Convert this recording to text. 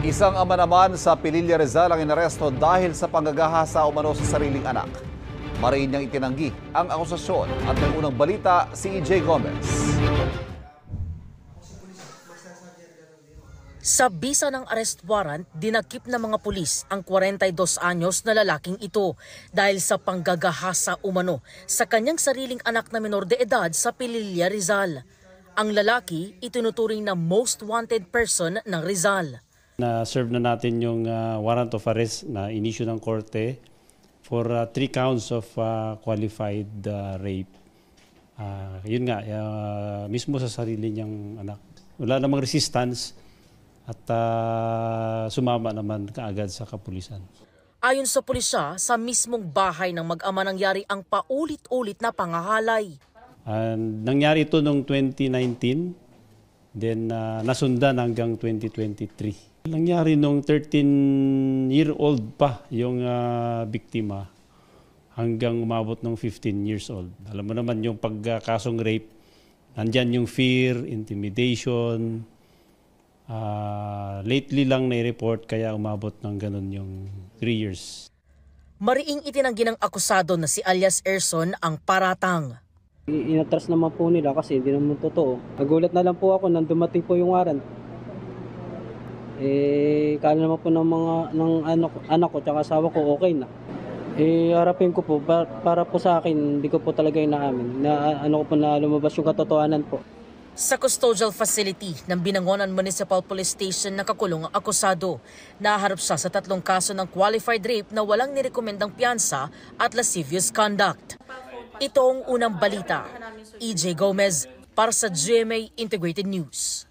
Isang ama naman sa Pililla, Rizal ang inaresto dahil sa panggagahasa umano sa sariling anak. Mariin niyang itinanggi ang akusasyon at may unang balita si EJ Gomez. Sa bisa ng arrest warrant, dinakip ng mga pulis ang 42 anyos na lalaking ito dahil sa panggagahasa umano sa kanyang sariling anak na menor de edad sa Pililla, Rizal. Ang lalaki itinuturing na most wanted person ng Rizal. Na-serve na natin yung warrant of arrest na inisyu ng korte for 3 counts of qualified rape. Yun nga, mismo sa sarili niyang anak. Wala namang resistance at sumama naman kaagad sa kapulisan. Ayon sa pulisya, sa mismong bahay ng mag-ama nangyari ang paulit-ulit na pangahalay. Nangyari ito noong 2019, then nasundan hanggang 2023. Nangyari noong 13-year-old pa yung biktima hanggang umabot ng 15 years old. Alam mo naman yung pagkasong rape, nandyan yung fear, intimidation. Lately lang na-report kaya umabot ng ganun yung 3 years. Mariing itinanggi ng akusado na si alias Erson ang paratang. Inatras naman po nila kasi hindi naman totoo. Nagulat na lang po ako nang dumating po yung warrant. Kala naman po ng anak ko tsaka asawa ko okay na. Harapin ko po para po sa akin, hindi ko po talaga inaamin na na lumabas yung katotohanan po. Sa custodial facility ng Binangonan Municipal Police Station nakakulong ang akusado. Naharap siya sa 3 kaso ng qualified rape na walang nirekomendang piyansa at lascivious conduct. Ito ang unang balita. EJ Gomez para sa GMA Integrated News.